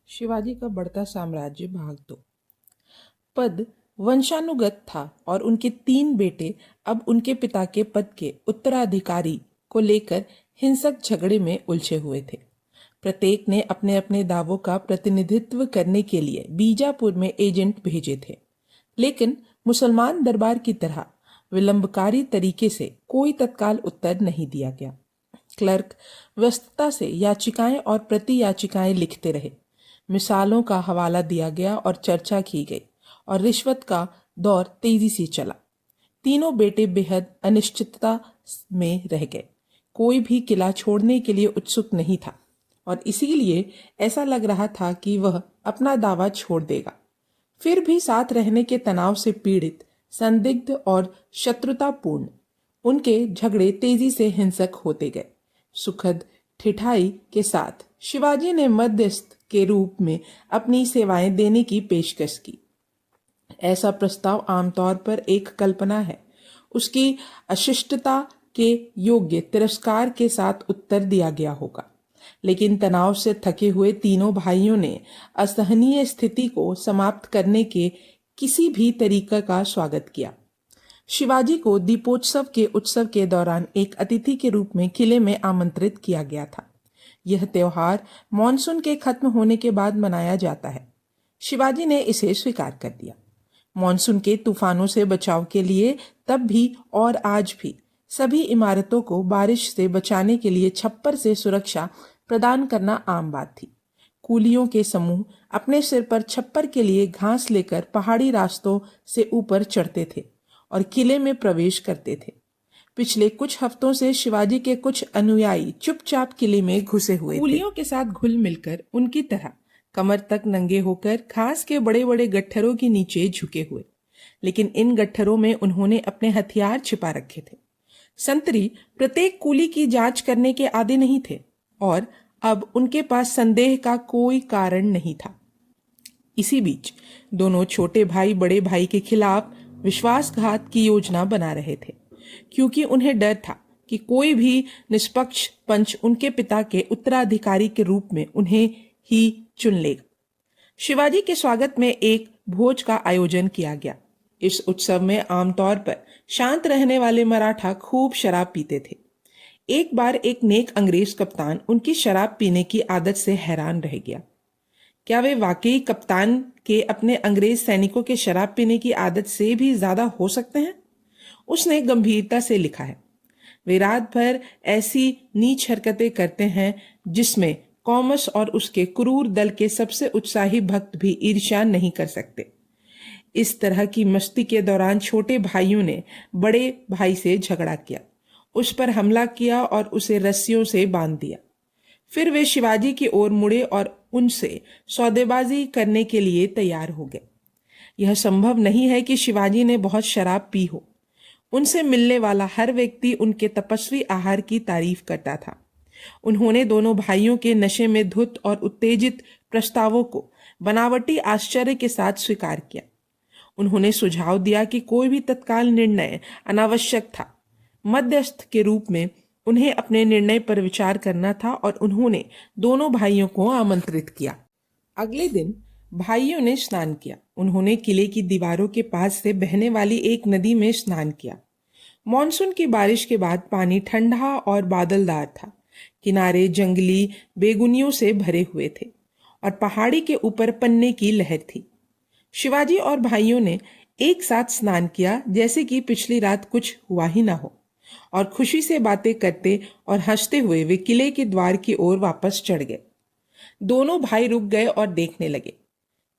शिवाजी का बढ़ता साम्राज्य भाग 2। पद वंशानुगत था और उनके 3 बेटे अब उनके पिता के पद के उत्तराधिकारी को लेकर हिंसक झगड़े में उलझे हुए थे। प्रत्येक ने अपने अपने दावों का प्रतिनिधित्व करने के लिए बीजापुर में एजेंट भेजे थे, लेकिन मुसलमान दरबार की तरह विलंबकारी तरीके से कोई तत्काल उत्तर नहीं दिया गया। क्लर्क व्यस्तता से याचिकाएं और प्रति याचिकाएं लिखते रहे। मिसालों का हवाला दिया गया और चर्चा की गई और रिश्वत का दौर तेजी से चला। तीनों बेटे बेहद अनिश्चितता में रह गए। कोई भी किला छोड़ने के लिए उत्सुक नहीं था और इसीलिए ऐसा लग रहा था कि वह अपना दावा छोड़ देगा। फिर भी साथ रहने के तनाव से पीड़ित, संदिग्ध और शत्रुतापूर्ण उनके झगड़े तेजी से हिंसक होते गए। सुखद ठिठाई के साथ शिवाजी ने मध्यस्थ के रूप में अपनी सेवाएं देने की पेशकश की। ऐसा प्रस्ताव आमतौर पर एक कल्पना है। उसकी अशिष्टता के योग्य तिरस्कार के साथ उत्तर दिया गया होगा, लेकिन तनाव से थके हुए तीनों भाइयों ने असहनीय स्थिति को समाप्त करने के किसी भी तरीके का स्वागत किया। शिवाजी को दीपोत्सव के उत्सव के दौरान एक अतिथि के रूप में किले में आमंत्रित किया गया था। यह त्योहार मॉनसून के खत्म होने के बाद मनाया जाता है। शिवाजी ने इसे स्वीकार कर दिया। मॉनसून के तूफानों से बचाव के लिए तब भी और आज भी सभी इमारतों को बारिश से बचाने के लिए छप्पर से सुरक्षा प्रदान करना आम बात थी। कूलियों के समूह अपने सिर पर छप्पर के लिए घास लेकर पहाड़ी रास्तों से ऊपर चढ़ते थे और किले में प्रवेश करते थे। पिछले कुछ हफ्तों से शिवाजी के कुछ अनुयायी चुपचाप किले में घुसे हुए थे। कूलियों के साथ घुल मिलकर उनकी तरह कमर तक नंगे होकर घास के बड़े बड़े गट्ठरों के नीचे झुके हुए, लेकिन इन गट्ठरों में उन्होंने अपने हथियार छिपा रखे थे। संतरी प्रत्येक कूली की जांच करने के आदी नहीं थे और अब उनके पास संदेह का कोई कारण नहीं था। इसी बीच दोनों छोटे भाई बड़े भाई के खिलाफ विश्वासघात की योजना बना रहे थे, क्योंकि उन्हें डर था कि कोई भी निष्पक्ष पंच उनके पिता के उत्तराधिकारी के रूप में उन्हें ही चुन लेगा। शिवाजी के स्वागत में एक भोज का आयोजन किया गया। इस उत्सव में आमतौर पर शांत रहने वाले मराठा खूब शराब पीते थे। एक बार एक नेक अंग्रेज कप्तान उनकी शराब पीने की आदत से हैरान रह गया। क्या वे वाकई कप्तान के अपने अंग्रेज सैनिकों के शराब पीने की आदत से भी ज्यादा हो सकते हैं? उसने गंभीरता से लिखा है, वे रात भर ऐसी नीच हरकतें करते हैं जिसमें कॉमस और उसके क्रूर दल के सबसे उत्साही भक्त भी ईर्ष्या नहीं कर सकते। इस तरह की मस्ती के दौरान छोटे भाइयों ने बड़े भाई से झगड़ा किया, उस पर हमला किया और उसे रस्सियों से बांध दिया। फिर वे शिवाजी की ओर मुड़े और उनसे सौदेबाजी करने के लिए तैयार हो गए। यह संभव नहीं है कि शिवाजी ने बहुत शराब पी हो। उनसे मिलने वाला हर व्यक्ति उनके तपस्वी आहार की तारीफ करता था। उन्होंने दोनों भाइयों के नशे में धुत और उत्तेजित प्रस्तावों को बनावटी आश्चर्य के साथ स्वीकार किया। उन्होंने सुझाव दिया कि कोई भी तत्काल निर्णय अनावश्यक था। मध्यस्थ के रूप में उन्हें अपने निर्णय पर विचार करना था और उन्होंने दोनों भाइयों को आमंत्रित किया। अगले दिन भाइयों ने स्नान किया। उन्होंने किले की दीवारों के पास से बहने वाली एक नदी में स्नान किया। मॉनसून की बारिश के बाद पानी ठंडा और बादलदार था। किनारे जंगली बेगुनियों से भरे हुए थे और पहाड़ी के ऊपर पन्ने की लहर थी। शिवाजी और भाइयों ने एक साथ स्नान किया जैसे कि पिछली रात कुछ हुआ ही ना हो, और खुशी से बातें करते और हंसते हुए वे किले के द्वार की ओर वापस चढ़ गए। दोनों भाई रुक गए और देखने लगे।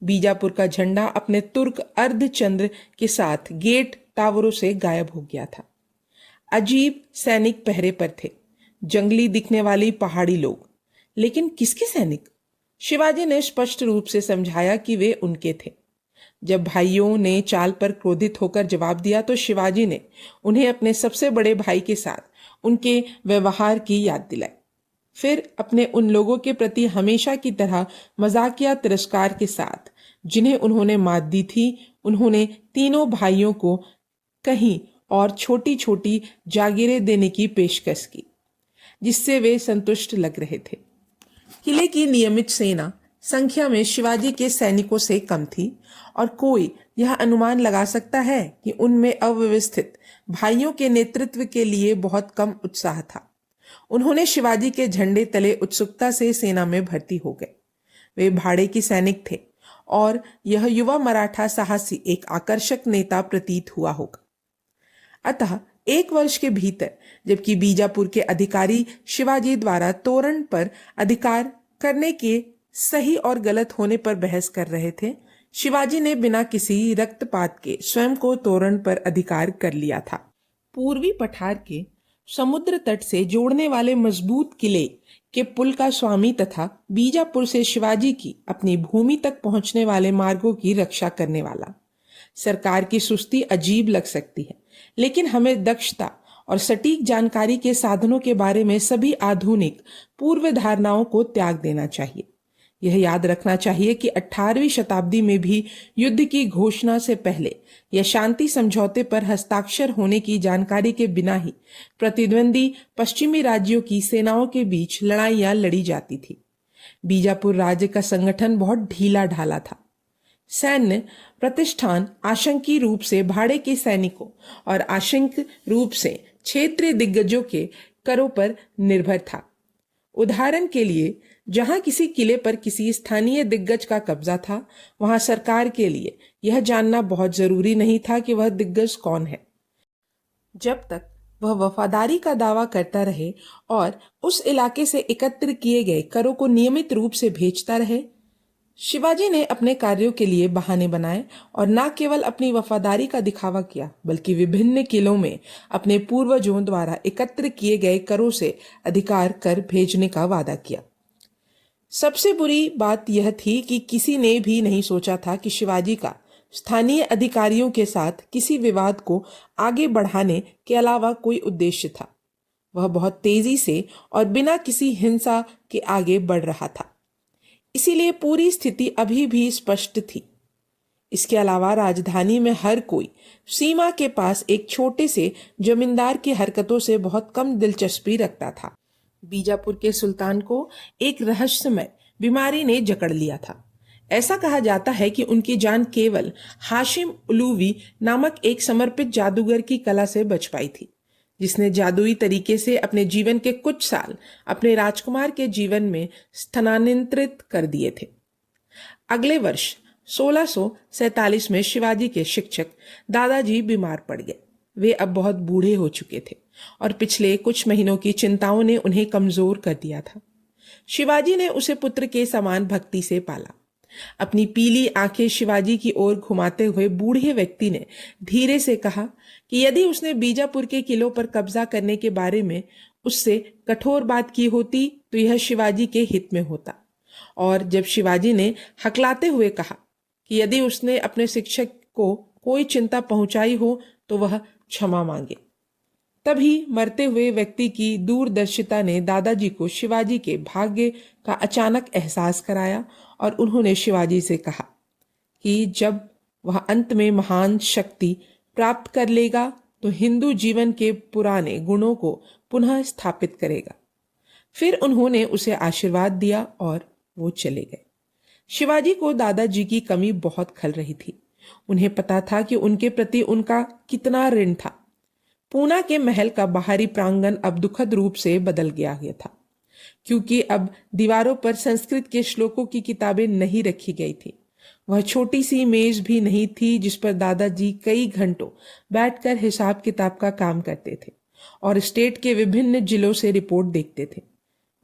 बीजापुर का झंडा अपने तुर्क अर्धचंद्र के साथ गेट टावरों से गायब हो गया था। अजीब सैनिक पहरे पर थे, जंगली दिखने वाली पहाड़ी लोग। लेकिन किसके सैनिक? शिवाजी ने स्पष्ट रूप से समझाया कि वे उनके थे। जब भाइयों ने चाल पर क्रोधित होकर जवाब दिया तो शिवाजी ने उन्हें अपने सबसे बड़े भाई के साथ उनके व्यवहार की याद दिलाई। फिर अपने उन लोगों के प्रति हमेशा की तरह मजाकिया तिरस्कार के साथ जिन्हें उन्होंने मात दी थी, उन्होंने तीनों भाइयों को कहीं और छोटी छोटी जागीरें देने की पेशकश की, जिससे वे संतुष्ट लग रहे थे। किले की नियमित सेना संख्या में शिवाजी के सैनिकों से कम थी और कोई यह अनुमान लगा सकता है कि उनमें अव्यवस्थित भाइयों के नेतृत्व के लिए बहुत कम उत्साह था। उन्होंने शिवाजी के झंडे तले उत्सुकता से सेना में भर्ती हो गए। वे भाड़े की सैनिक थे और यह युवा मराठा साहसी एक आकर्षक नेता प्रतीत हुआ होगा। अतः एक वर्ष के भीतर, जबकि बीजापुर के अधिकारी शिवाजी द्वारा तोरण पर अधिकार करने के सही और गलत होने पर बहस कर रहे थे, शिवाजी ने बिना किसी रक्तपात के स्वयं को तोरण पर अधिकार कर लिया था। पूर्वी पठार के समुद्र तट से जोड़ने वाले मजबूत किले के पुल का स्वामी तथा बीजापुर से शिवाजी की अपनी भूमि तक पहुंचने वाले मार्गों की रक्षा करने वाला। सरकार की सुस्ती अजीब लग सकती है, लेकिन हमें दक्षता और सटीक जानकारी के साधनों के बारे में सभी आधुनिक पूर्व धारणाओं को त्याग देना चाहिए। यह याद रखना चाहिए कि 18वीं शताब्दी में भी युद्ध की घोषणा से पहले या शांति समझौते पर हस्ताक्षर होने की जानकारी के बिना ही प्रतिद्वंदी पश्चिमी राज्यों की सेनाओं के बीच लड़ाइयां लड़ी जाती थी। बीजापुर राज्य का संगठन बहुत ढीला ढाला था। सैन्य प्रतिष्ठान आंशिक रूप से भाड़े के सैनिकों और आंशिक रूप से क्षेत्रीय दिग्गजों के करों पर निर्भर था। उदाहरण के लिए, जहां किसी किले पर किसी स्थानीय दिग्गज का कब्जा था, वहां सरकार के लिए यह जानना बहुत जरूरी नहीं था कि वह दिग्गज कौन है। जब तक वह वफादारी का दावा करता रहे और उस इलाके से एकत्र किए गए करों को नियमित रूप से भेजता रहे, शिवाजी ने अपने कार्यों के लिए बहाने बनाए और न केवल अपनी वफादारी का दिखावा किया, बल्कि विभिन्न किलों में अपने पूर्वजों द्वारा एकत्र किए गए करों से अधिकार कर भेजने का वादा किया। सबसे बुरी बात यह थी कि किसी ने भी नहीं सोचा था कि शिवाजी का स्थानीय अधिकारियों के साथ किसी विवाद को आगे बढ़ाने के अलावा कोई उद्देश्य था। वह बहुत तेजी से और बिना किसी हिंसा के आगे बढ़ रहा था, इसीलिए पूरी स्थिति अभी भी स्पष्ट थी। इसके अलावा राजधानी में हर कोई सीमा के पास एक छोटे से जमींदार की हरकतों से बहुत कम दिलचस्पी रखता था। बीजापुर के सुल्तान को एक रहस्यमय बीमारी ने जकड़ लिया था। ऐसा कहा जाता है कि उनकी जान केवल हाशिम उलूवी नामक एक समर्पित जादूगर की कला से बच पाई थी, जिसने जादुई तरीके से अपने जीवन के कुछ साल अपने राजकुमार के जीवन में स्थानांतरित कर दिए थे। अगले वर्ष 1647 में शिवाजी के शिक्षक दादाजी बीमार पड़ गए। वे अब बहुत बूढ़े हो चुके थे और पिछले कुछ महीनों की चिंताओं ने उन्हें कमजोर कर दिया था। शिवाजी ने उसे पुत्र के समान भक्ति से पाला। अपनी पीली आंखें शिवाजी की ओर घुमाते हुए बूढ़े व्यक्ति ने धीरे से कहा कि यदि उसने बीजापुर के किलों पर कब्जा करने के बारे में उससे कठोर बात की होती तो यह शिवाजी के हित में होता। और जब शिवाजी ने हकलाते हुए कहा कि यदि उसने अपने शिक्षक को कोई चिंता पहुंचाई हो तो वह क्षमा मांगे, तभी मरते हुए व्यक्ति की दूरदर्शिता ने दादाजी को शिवाजी के भाग्य का अचानक एहसास कराया और उन्होंने शिवाजी से कहा कि जब वह अंत में महान शक्ति प्राप्त कर लेगा तो हिंदू जीवन के पुराने गुणों को पुनः स्थापित करेगा। फिर उन्होंने उसे आशीर्वाद दिया और वो चले गए। शिवाजी को दादाजी की कमी बहुत खल रही थी। उन्हें पता था कि उनके प्रति उनका कितना ऋण था। पूना के महल का बाहरी प्रांगण अब दुखद रूप से बदल गया था, क्योंकि अब दीवारों पर संस्कृत के श्लोकों की किताबें नहीं रखी गई थी। वह छोटी सी मेज भी नहीं थी जिस पर दादाजी कई घंटों बैठकर हिसाब किताब का काम करते थे और स्टेट के विभिन्न जिलों से रिपोर्ट देखते थे।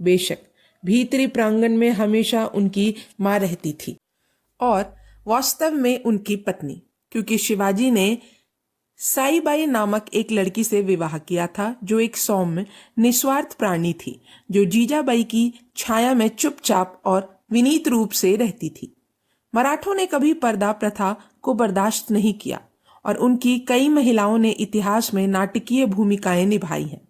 बेशक भीतरी प्रांगण में हमेशा उनकी मां रहती थी और वास्तव में उनकी पत्नी, क्योंकि शिवाजी ने साईबाई नामक एक लड़की से विवाह किया था जो एक सौम्य निस्वार्थ प्राणी थी, जो जीजाबाई की छाया में चुपचाप और विनीत रूप से रहती थी। मराठों ने कभी पर्दा प्रथा को बर्दाश्त नहीं किया और उनकी कई महिलाओं ने इतिहास में नाटकीय भूमिकाएं निभाई हैं,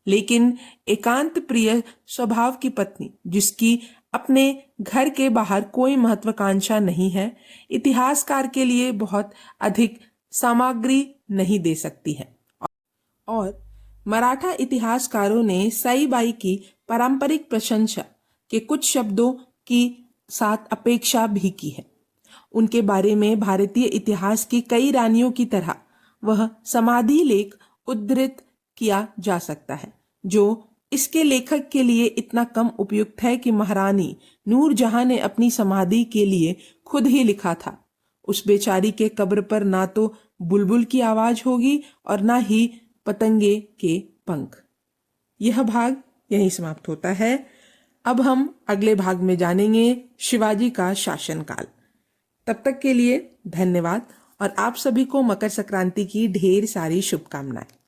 लेकिन एकांत प्रिय स्वभाव की पत्नी, जिसकी अपने घर के बाहर कोई महत्वाकांक्षा नहीं है, इतिहासकार के लिए बहुत अधिक सामग्री नहीं दे सकती है। और मराठा इतिहासकारों ने साईबाई की पारंपरिक प्रशंसा के कुछ शब्दों की साथ अपेक्षा भी की है। उनके बारे में भारतीय इतिहास की कई रानियों की तरह वह समाधि लेख उद्धृत किया जा सकता है, जो इसके लेखक के लिए इतना कम उपयुक्त है कि महारानी नूरजहां ने अपनी समाधि के लिए खुद ही लिखा था। उस बेचारी के कब्र पर ना तो बुलबुल की आवाज होगी और ना ही पतंगे के पंख। यह भाग यहीं समाप्त होता है। अब हम अगले भाग में जानेंगे शिवाजी का शासनकाल। तब तक के लिए धन्यवाद और आप सभी को मकर संक्रांति की ढेर सारी शुभकामनाएं।